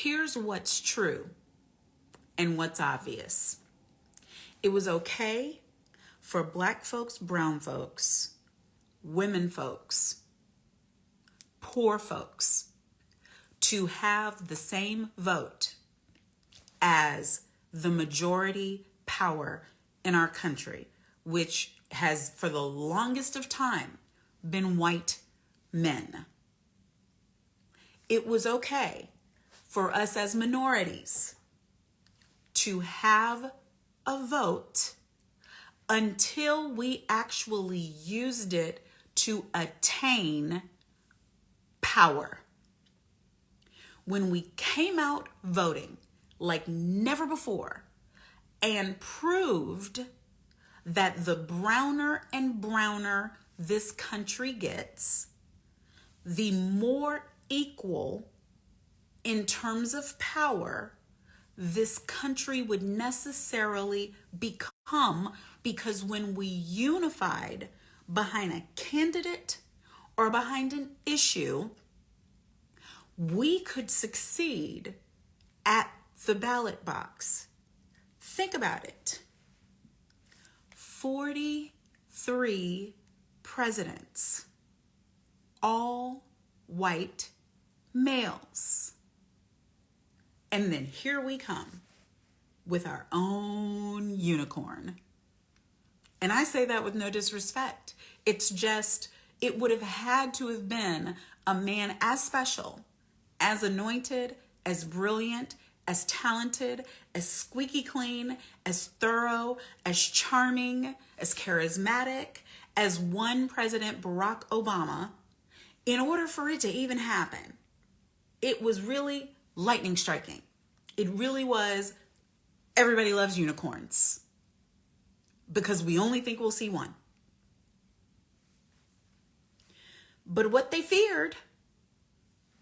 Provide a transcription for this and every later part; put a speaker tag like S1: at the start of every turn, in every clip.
S1: Here's what's true and what's obvious. It was okay for Black folks, brown folks, women folks, poor folks to have the same vote as the majority power in our country, which has for the longest of time been white men. It was okay for us as minorities to have a vote until we actually used it to attain power. When we came out voting like never before and proved that the browner and browner this country gets, the more equal in terms of power this country would necessarily become, because when we unified behind a candidate or behind an issue, we could succeed at the ballot box. Think about it. 43 presidents, all white males. And then here we come with our own unicorn. And I say that with no disrespect. It's just, it would have had to have been a man as special, as anointed, as brilliant, as talented, as squeaky clean, as thorough, as charming, as charismatic as one President Barack Obama in order for it to even happen. It was really lightning striking. It really was. Everybody loves unicorns because we only think we'll see one. But what they feared,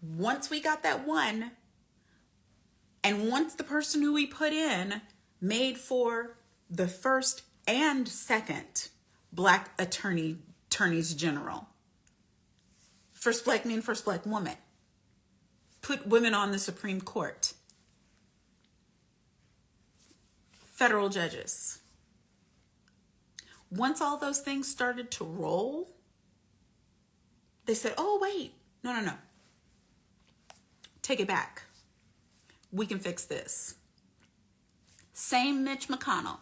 S1: once we got that one, and once the person who we put in made for the first and second Black attorneys general, first Black man, first Black woman, put women on the Supreme Court, federal judges. Once all those things started to roll, they said, oh, wait, no. Take it back. We can fix this. Same Mitch McConnell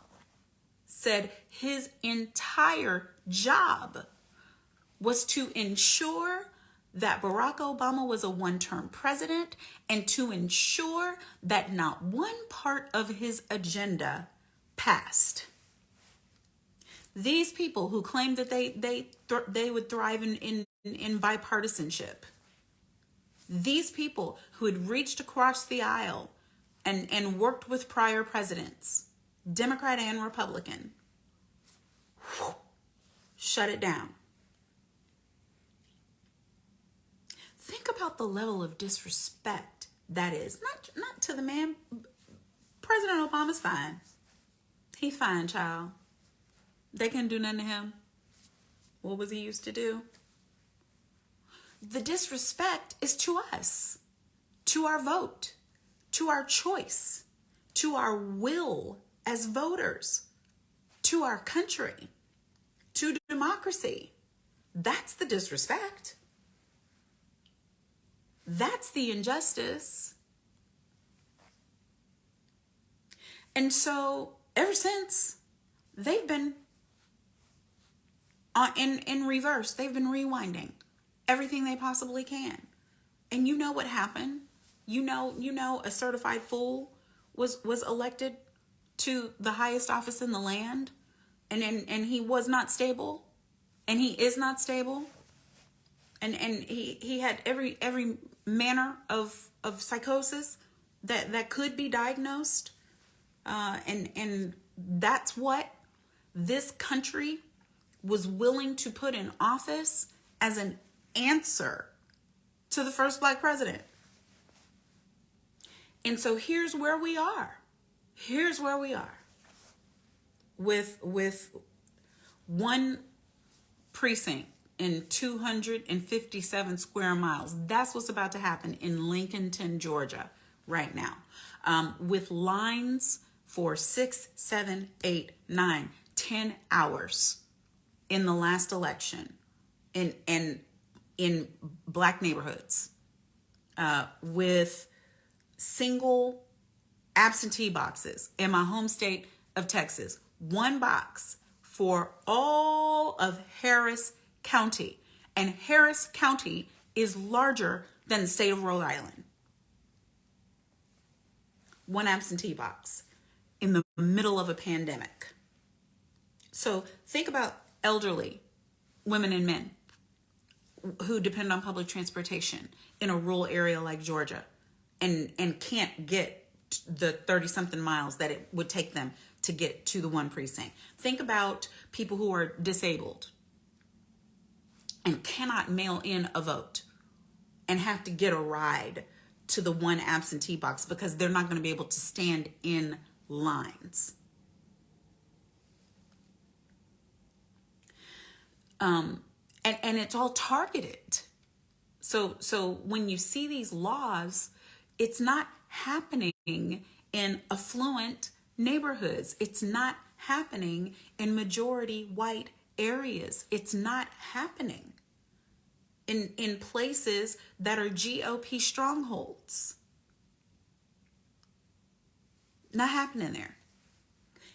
S1: said his entire job was to ensure that Barack Obama was a one-term president and to ensure that not one part of his agenda passed. These people who claimed that they would thrive in bipartisanship, these people who had reached across the aisle and worked with prior presidents, Democrat and Republican, shut it down. Think about the level of disrespect that is. Not to the man. President Obama's fine. He's fine, child. They can't do nothing to him. What was he used to do? The disrespect is to us, to our vote, to our choice, to our will as voters, to our country, to democracy. That's the disrespect. That's the injustice. And so ever since, they've been in reverse. They've been rewinding everything they possibly can. And you know what happened? You know a certified fool was elected to the highest office in the land, and he was not stable, and he is not stable. And he had every manner of psychosis that could be diagnosed. And that's what this country was willing to put in office as an answer to the first Black president. And so here's where we are. Here's where we are with one precinct in 257 square miles. That's what's about to happen in Lincolnton, Georgia, right now, with lines for 6, 7, 8, 9, 10 hours in the last election in Black neighborhoods, with single absentee boxes in my home state of Texas, one box for all of Harris County. And Harris County is larger than the state of Rhode Island. One absentee box in the middle of a pandemic. So think about elderly women and men who depend on public transportation in a rural area like Georgia and can't get the 30 something miles that it would take them to get to the one precinct. Think about people who are disabled and cannot mail in a vote and have to get a ride to the one absentee box because they're not going to be able to stand in lines. And it's all targeted. So when you see these laws, it's not happening in affluent neighborhoods. It's not happening in majority white areas. It's not happening in places that are GOP strongholds. Not happening there.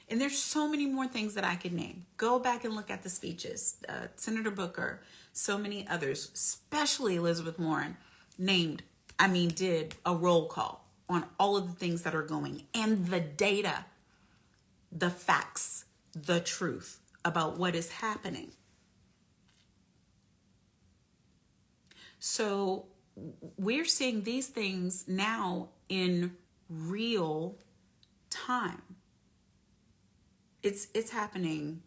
S1: And there's so many more things that I could name. Go back and look at the speeches. Senator Booker, so many others, especially Elizabeth Warren, did a roll call on all of the things that are going and the data, the facts, the truth about what is happening. So we're seeing these things now in real time. It's happening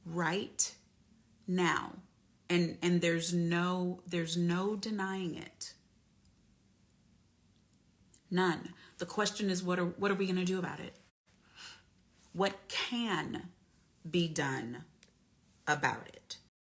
S1: right now, and there's no denying it. None. The question is, what are we going to do about it? What can be done about it?